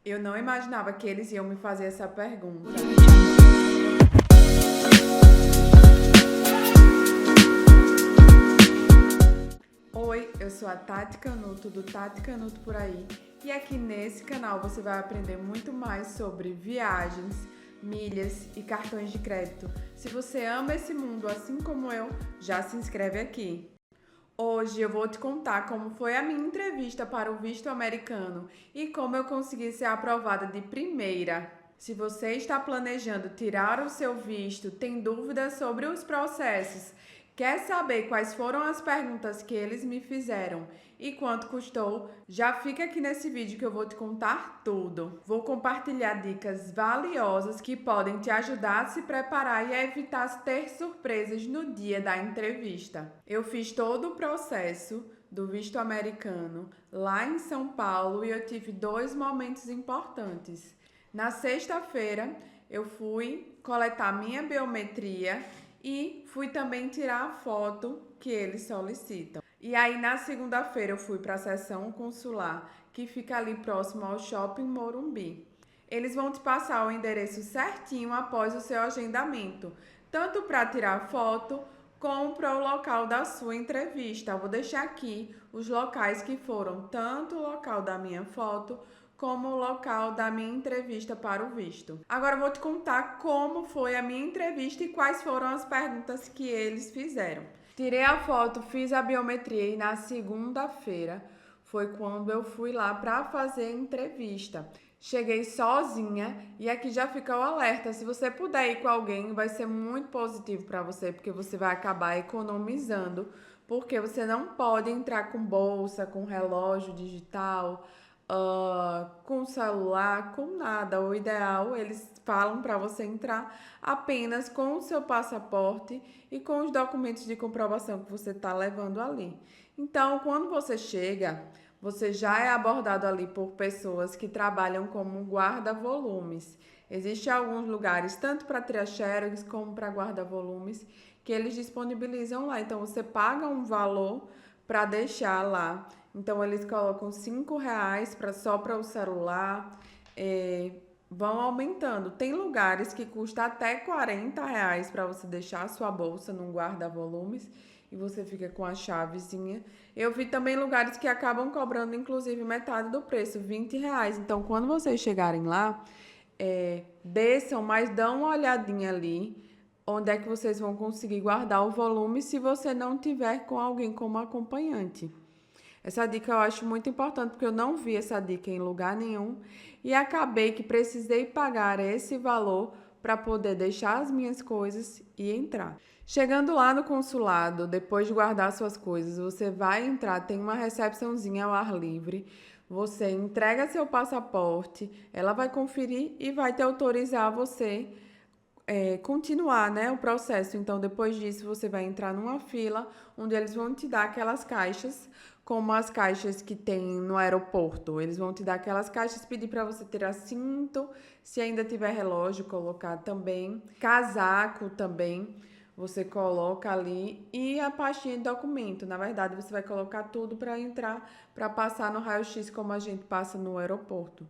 Eu não imaginava que eles iam me fazer essa pergunta. Oi, eu sou a Tati Canuto do Tati Canuto por aí e aqui nesse canal você vai aprender muito mais sobre viagens, milhas e cartões de crédito. Se você ama esse mundo assim como eu, já se inscreve aqui. Hoje eu vou te contar como foi a minha entrevista para o visto americano e como eu consegui ser aprovada de primeira. Se você está planejando tirar o seu visto, tem dúvidas sobre os processos, quer saber quais foram as perguntas que eles me fizeram e quanto custou, já fica aqui nesse vídeo que eu vou te contar tudo. Vou compartilhar dicas valiosas que podem te ajudar a se preparar e a evitar ter surpresas no dia da entrevista. Eu fiz todo o processo do visto americano lá em São Paulo e eu tive dois momentos importantes. Na sexta-feira, eu fui coletar minha biometria e fui também tirar a foto que eles solicitam. E aí, na segunda-feira, eu fui para a seção consular, que fica ali próximo ao Shopping Morumbi. Eles vão te passar o endereço certinho após o seu agendamento, tanto para tirar foto como para o local da sua entrevista. Eu vou deixar aqui os locais que foram tanto o local da minha foto como o local da minha entrevista para o visto. Agora eu vou te contar como foi a minha entrevista e quais foram as perguntas que eles fizeram. Tirei a foto, fiz a biometria e na segunda-feira foi quando eu fui lá para fazer a entrevista. Cheguei sozinha e aqui já fica o alerta. Se você puder ir com alguém, vai ser muito positivo para você, porque você vai acabar economizando, porque você não pode entrar com bolsa, com relógio digital, com celular, com nada. O ideal, eles falam para você entrar apenas com o seu passaporte e com os documentos de comprovação que você está levando ali. Então, quando você chega, você já é abordado ali por pessoas que trabalham como guarda-volumes. Existem alguns lugares, tanto para tirar xerox como para guarda-volumes, que eles disponibilizam lá. Então, você paga um valor para deixar lá. Então, eles colocam R$ 5 só para o celular, vão aumentando. Tem lugares que custa até R$ 40 para você deixar a sua bolsa num guarda-volumes e você fica com a chavezinha. Eu vi também lugares que acabam cobrando, inclusive, metade do preço, R$ 20. Então, quando vocês chegarem lá, desçam, mas dão uma olhadinha ali, onde é que vocês vão conseguir guardar o volume se você não tiver com alguém como acompanhante. Essa dica eu acho muito importante, porque eu não vi essa dica em lugar nenhum e acabei que precisei pagar esse valor para poder deixar as minhas coisas e entrar. Chegando lá no consulado, depois de guardar suas coisas, você vai entrar, tem uma recepçãozinha ao ar livre. Você entrega seu passaporte, ela vai conferir e vai te autorizar a você continuar, né, o processo. Então, depois disso, você vai entrar numa fila onde eles vão te dar aquelas caixas, como as caixas que tem no aeroporto. Eles vão te dar aquelas caixas, pedir para você tirar cinto, se ainda tiver relógio, colocar também, casaco também. Você coloca ali e a pastinha de documento. Na verdade, você vai colocar tudo para entrar, para passar no raio-x como a gente passa no aeroporto.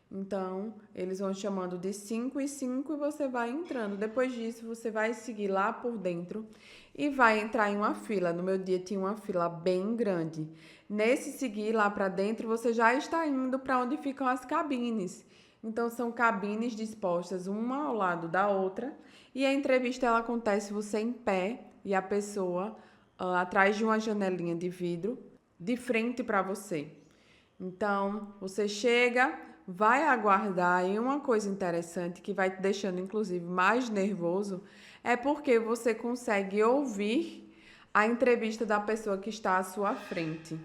Então, eles vão chamando de 5 e 5 e você vai entrando. Depois disso, você vai seguir lá por dentro e vai entrar em uma fila. No meu dia tinha uma fila bem grande. Nesse seguir lá para dentro, você já está indo para onde ficam as cabines. Então, são cabines dispostas uma ao lado da outra. E a entrevista ela acontece você em pé e a pessoa atrás de uma janelinha de vidro de frente para você. Então, você chega, vai aguardar e uma coisa interessante que vai te deixando inclusive mais nervoso é porque você consegue ouvir a entrevista da pessoa que está à sua frente.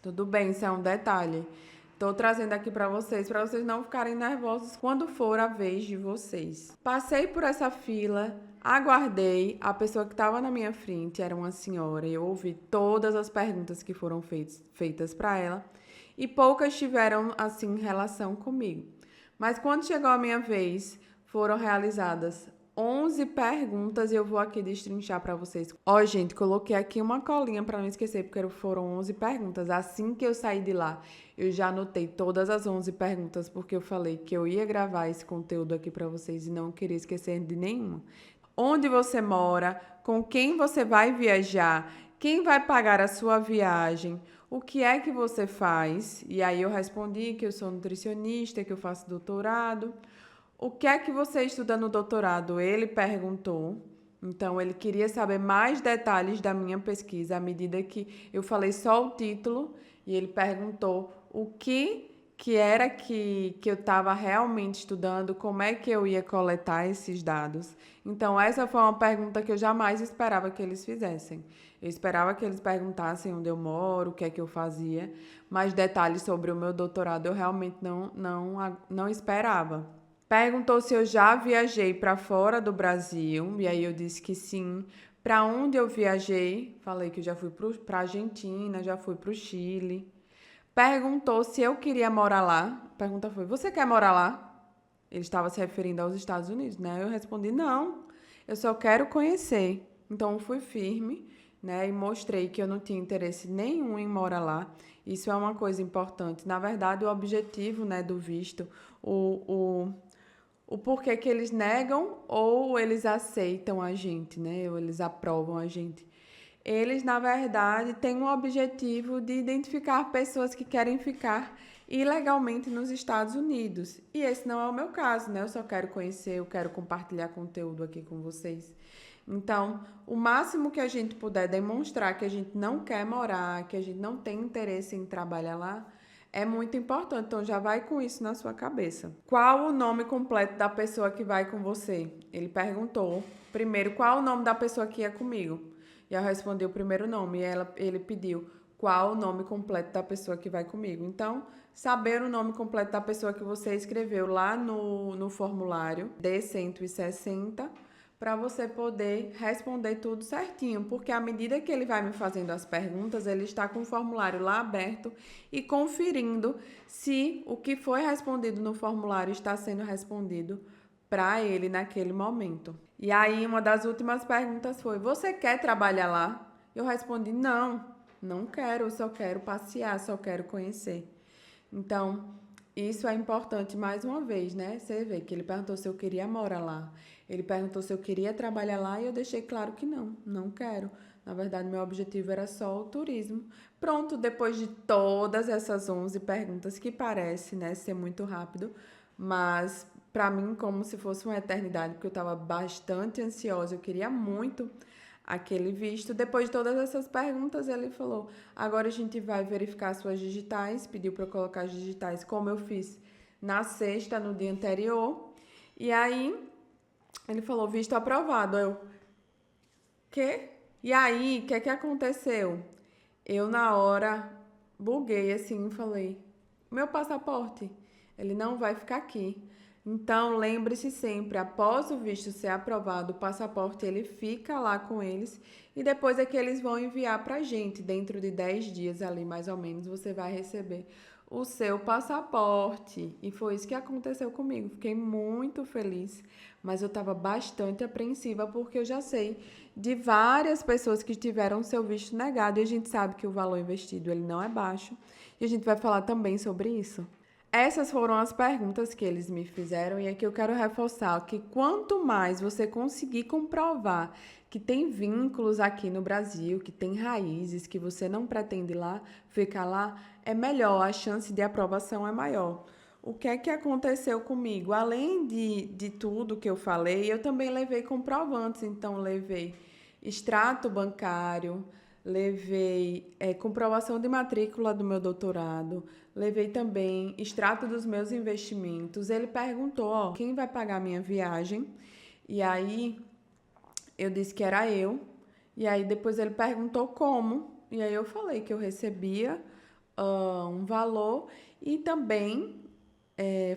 Tudo bem, isso é um detalhe. Estou trazendo aqui para vocês não ficarem nervosos quando for a vez de vocês. Passei por essa fila, aguardei, a pessoa que estava na minha frente era uma senhora, eu ouvi todas as perguntas que foram feitas para ela e poucas tiveram, assim, relação comigo. Mas quando chegou a minha vez, foram realizadas 11 perguntas e eu vou aqui destrinchar para vocês. Ó, gente, coloquei aqui uma colinha para não esquecer, porque foram 11 perguntas. Assim que eu saí de lá, eu já anotei todas as 11 perguntas, porque eu falei que eu ia gravar esse conteúdo aqui para vocês e não queria esquecer de nenhuma. Onde você mora? Com quem você vai viajar? Quem vai pagar a sua viagem? O que é que você faz? E aí eu respondi que eu sou nutricionista, que eu faço doutorado. O que é que você estuda no doutorado? Ele perguntou. Então, ele queria saber mais detalhes da minha pesquisa, à medida que eu falei só o título, e ele perguntou o que era que eu estava realmente estudando, como é que eu ia coletar esses dados. Então, essa foi uma pergunta que eu jamais esperava que eles fizessem. Eu esperava que eles perguntassem onde eu moro, o que é que eu fazia, mas detalhes sobre o meu doutorado eu realmente não esperava. Perguntou se eu já viajei para fora do Brasil, e aí eu disse que sim. Para onde eu viajei? Falei que eu já fui para a Argentina, já fui para o Chile. Perguntou se eu queria morar lá. A pergunta foi: você quer morar lá? Ele estava se referindo aos Estados Unidos, né? Eu respondi: não, eu só quero conhecer. Então eu fui firme, né? E mostrei que eu não tinha interesse nenhum em morar lá. Isso é uma coisa importante. Na verdade, o objetivo, né, do visto, o porquê que eles negam ou eles aceitam a gente, né? Ou eles aprovam a gente. Eles, na verdade, têm um objetivo de identificar pessoas que querem ficar ilegalmente nos Estados Unidos. E esse não é o meu caso, né? Eu só quero conhecer, eu quero compartilhar conteúdo aqui com vocês. Então, o máximo que a gente puder demonstrar que a gente não quer morar, que a gente não tem interesse em trabalhar lá, é muito importante. Então, já vai com isso na sua cabeça. Qual o nome completo da pessoa que vai com você? Ele perguntou. Primeiro, qual o nome da pessoa que ia comigo? E eu respondi o primeiro nome. E ele pediu qual o nome completo da pessoa que vai comigo. Então, saber o nome completo da pessoa que você escreveu lá no formulário D160, para você poder responder tudo certinho, porque à medida que ele vai me fazendo as perguntas, ele está com o formulário lá aberto e conferindo se o que foi respondido no formulário está sendo respondido para ele naquele momento. E aí, uma das últimas perguntas foi: você quer trabalhar lá? Eu respondi: não quero, eu só quero passear, só quero conhecer. Então, isso é importante mais uma vez, né? Você vê que ele perguntou se eu queria morar lá. Ele perguntou se eu queria trabalhar lá e eu deixei claro que não quero. Na verdade, meu objetivo era só o turismo. Pronto, depois de todas essas 11 perguntas, que parece, né, ser muito rápido, mas para mim como se fosse uma eternidade, porque eu estava bastante ansiosa, eu queria muito aquele visto. Depois de todas essas perguntas, ele falou: agora a gente vai verificar suas digitais, pediu para eu colocar as digitais como eu fiz na sexta, no dia anterior. E aí ele falou: visto aprovado. Eu: quê? E aí, o que é que aconteceu? Eu na hora buguei assim e falei: meu passaporte, ele não vai ficar aqui. Então, lembre-se sempre, após o visto ser aprovado, o passaporte ele fica lá com eles e depois é que eles vão enviar para a gente. Dentro de 10 dias ali, mais ou menos, você vai receber o seu passaporte. E foi isso que aconteceu comigo. Fiquei muito feliz, mas eu estava bastante apreensiva porque eu já sei de várias pessoas que tiveram seu visto negado e a gente sabe que o valor investido ele não é baixo. E a gente vai falar também sobre isso. Essas foram as perguntas que eles me fizeram e aqui eu quero reforçar que quanto mais você conseguir comprovar que tem vínculos aqui no Brasil, que tem raízes, que você não pretende lá, ficar lá, é melhor, a chance de aprovação é maior. O que é que aconteceu comigo? Além de tudo que eu falei, eu também levei comprovantes, então levei extrato bancário, levei comprovação de matrícula do meu doutorado, levei também extrato dos meus investimentos. Ele perguntou, ó, quem vai pagar a minha viagem? E aí eu disse que era eu. E aí depois ele perguntou como. E aí eu falei que eu recebia um valor e também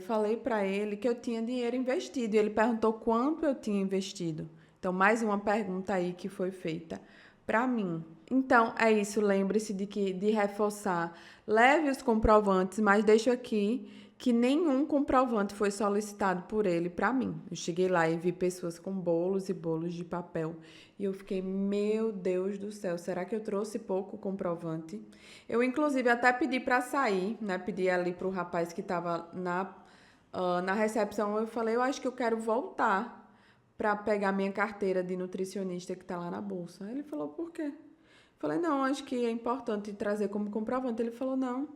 falei para ele que eu tinha dinheiro investido. E ele perguntou quanto eu tinha investido. Então, mais uma pergunta aí que foi feita para mim. Então, é isso. Lembre-se de reforçar. Leve os comprovantes, mas deixo aqui que nenhum comprovante foi solicitado por ele para mim. Eu cheguei lá e vi pessoas com bolos e bolos de papel. E eu fiquei, meu Deus do céu, será que eu trouxe pouco comprovante? Eu, inclusive, até pedi para sair, né? Pedi ali para o rapaz que estava na recepção. Eu falei, eu acho que eu quero voltar para pegar minha carteira de nutricionista que está lá na bolsa. Aí ele falou, por quê? Eu falei, não, acho que é importante trazer como comprovante. Ele falou, não.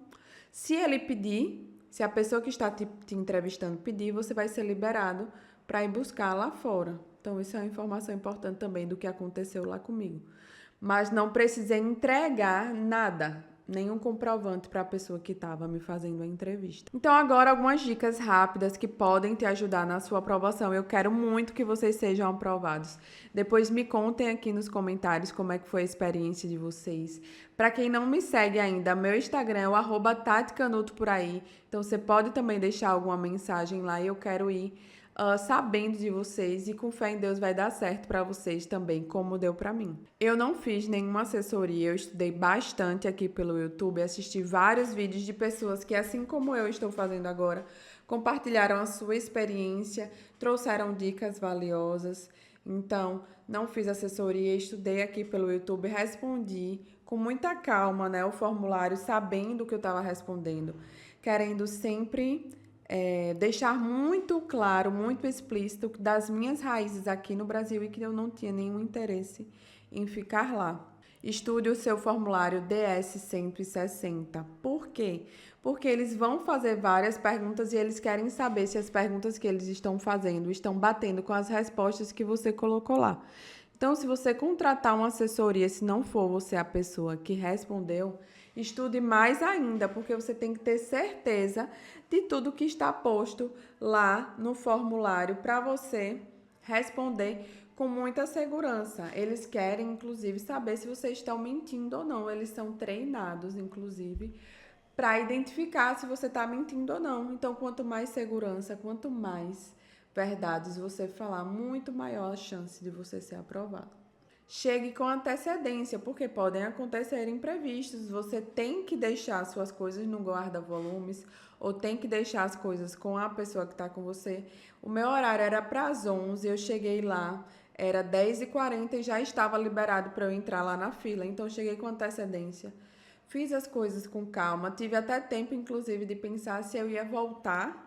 Se ele pedir, se a pessoa que está te entrevistando pedir, você vai ser liberado para ir buscar lá fora. Então, isso é uma informação importante também do que aconteceu lá comigo. Mas não precisei entregar nada, nenhum comprovante para a pessoa que estava me fazendo a entrevista. Então, agora algumas dicas rápidas que podem te ajudar na sua aprovação. Eu quero muito que vocês sejam aprovados. Depois me contem aqui nos comentários como é que foi a experiência de vocês. Para quem não me segue ainda, meu Instagram é o @taticanuto por aí. Então, você pode também deixar alguma mensagem lá e eu quero ir sabendo de vocês, e com fé em Deus vai dar certo para vocês também, como deu para mim. Eu não fiz nenhuma assessoria, eu estudei bastante aqui pelo YouTube, assisti vários vídeos de pessoas que, assim como eu estou fazendo agora, compartilharam a sua experiência, trouxeram dicas valiosas. Então, não fiz assessoria, estudei aqui pelo YouTube, respondi com muita calma, né, o formulário, sabendo o que eu estava respondendo, querendo sempre deixar muito claro, muito explícito das minhas raízes aqui no Brasil e que eu não tinha nenhum interesse em ficar lá. Estude o seu formulário DS 160. Por quê? Porque eles vão fazer várias perguntas e eles querem saber se as perguntas que eles estão fazendo estão batendo com as respostas que você colocou lá. Então, se você contratar uma assessoria, se não for você a pessoa que respondeu, estude mais ainda, porque você tem que ter certeza de tudo que está posto lá no formulário para você responder com muita segurança. Eles querem, inclusive, saber se vocês estão mentindo ou não. Eles são treinados, inclusive, para identificar se você está mentindo ou não. Então, quanto mais segurança, quanto mais verdades você falar, muito maior a chance de você ser aprovado. Chegue com antecedência, porque podem acontecer imprevistos. Você tem que deixar suas coisas no guarda-volumes ou tem que deixar as coisas com a pessoa que está com você. O meu horário era para as 11, eu cheguei lá, era 10h40 e já estava liberado para eu entrar lá na fila. Então, cheguei com antecedência. Fiz as coisas com calma, tive até tempo, inclusive, de pensar se eu ia voltar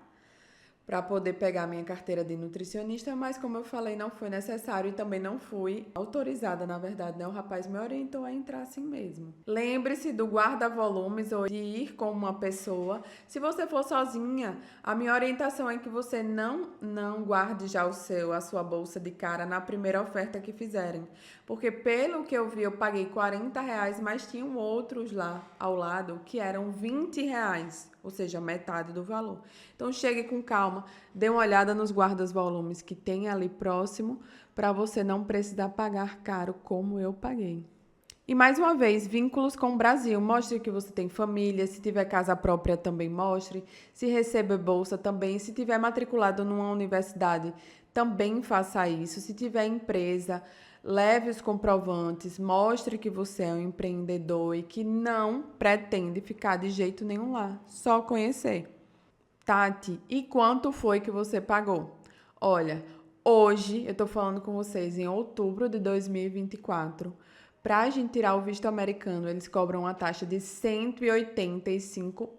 para poder pegar minha carteira de nutricionista, mas como eu falei, não foi necessário e também não fui autorizada, na verdade, né? O rapaz me orientou a entrar assim mesmo. Lembre-se do guarda-volumes ou de ir com uma pessoa. Se você for sozinha, a minha orientação é que você não guarde já a sua bolsa de cara na primeira oferta que fizerem. Porque pelo que eu vi, eu paguei R$ 40, mas tinham outros lá ao lado que eram R$ 20, ou seja, metade do valor. Então, chegue com calma, dê uma olhada nos guardas-volumes que tem ali próximo, para você não precisar pagar caro como eu paguei. E mais uma vez, vínculos com o Brasil. Mostre que você tem família, se tiver casa própria também mostre, se receber bolsa também, se tiver matriculado numa universidade também faça isso, se tiver empresa, leve os comprovantes, mostre que você é um empreendedor e que não pretende ficar de jeito nenhum lá, só conhecer. Tati, e quanto foi que você pagou? Olha, hoje eu tô falando com vocês em outubro de 2024. Para a gente tirar o visto americano, eles cobram uma taxa de $185.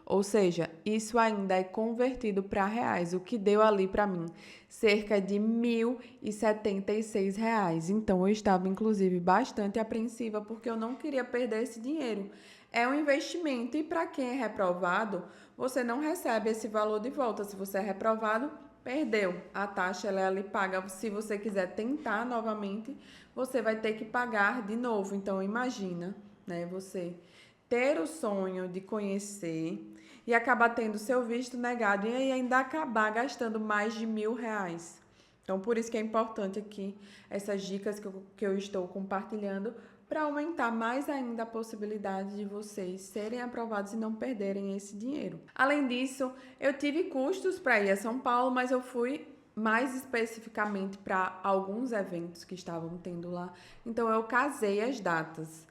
Ou seja, isso ainda é convertido para reais, o que deu ali para mim cerca de R$ 1.076. Então, eu estava, inclusive, bastante apreensiva porque eu não queria perder esse dinheiro. É um investimento e para quem é reprovado, você não recebe esse valor de volta. Se você é reprovado, perdeu. A taxa ela é ali paga. Se você quiser tentar novamente, você vai ter que pagar de novo. Então, imagina, né, você ter o sonho de conhecer e acabar tendo seu visto negado e ainda acabar gastando mais de R$ 1.000. Então, por isso que é importante aqui essas dicas que eu estou compartilhando para aumentar mais ainda a possibilidade de vocês serem aprovados e não perderem esse dinheiro. Além disso, eu tive custos para ir a São Paulo, mas eu fui mais especificamente para alguns eventos que estavam tendo lá. Então, eu casei as datas.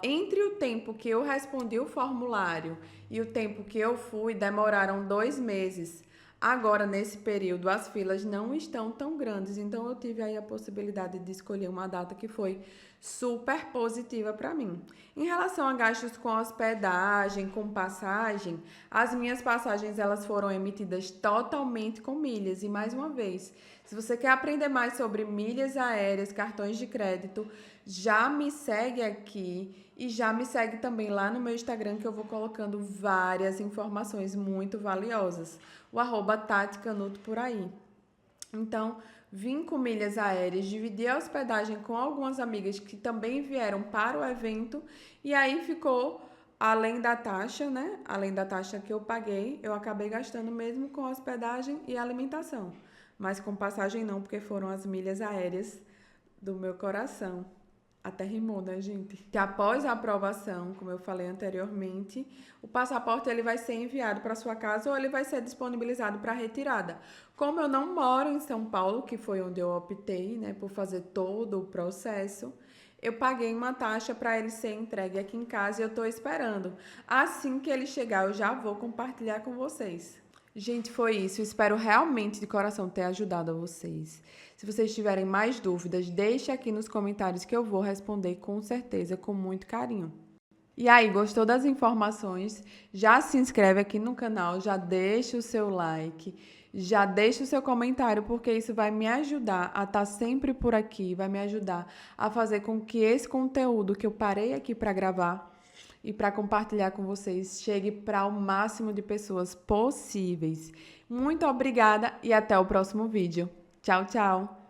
Entre o tempo que eu respondi o formulário e o tempo que eu fui, demoraram 2 meses. Agora, nesse período, as filas não estão tão grandes, então eu tive aí a possibilidade de escolher uma data que foi super positiva para mim. Em relação a gastos com hospedagem, com passagem, as minhas passagens elas foram emitidas totalmente com milhas. E mais uma vez, se você quer aprender mais sobre milhas aéreas, cartões de crédito, já me segue aqui e já me segue também lá no meu Instagram, que eu vou colocando várias informações muito valiosas. O @Tati Canuto por aí. Então, vim com milhas aéreas, dividi a hospedagem com algumas amigas que também vieram para o evento e aí ficou, além da taxa, né? Além da taxa que eu paguei, eu acabei gastando mesmo com hospedagem e alimentação. Mas com passagem não, porque foram as milhas aéreas do meu coração. Até rimou, né, gente? Que após a aprovação, como eu falei anteriormente, o passaporte ele vai ser enviado para sua casa ou ele vai ser disponibilizado para retirada. Como eu não moro em São Paulo, que foi onde eu optei, né, por fazer todo o processo, eu paguei uma taxa para ele ser entregue aqui em casa e eu estou esperando. Assim que ele chegar, eu já vou compartilhar com vocês. Gente, foi isso. Espero realmente de coração ter ajudado a vocês. Se vocês tiverem mais dúvidas, deixe aqui nos comentários que eu vou responder com certeza, com muito carinho. E aí, gostou das informações? Já se inscreve aqui no canal, já deixa o seu like, já deixa o seu comentário, porque isso vai me ajudar a estar sempre por aqui, vai me ajudar a fazer com que esse conteúdo que eu parei aqui para gravar e para compartilhar com vocês chegue para o máximo de pessoas possíveis. Muito obrigada e até o próximo vídeo. Tchau, tchau!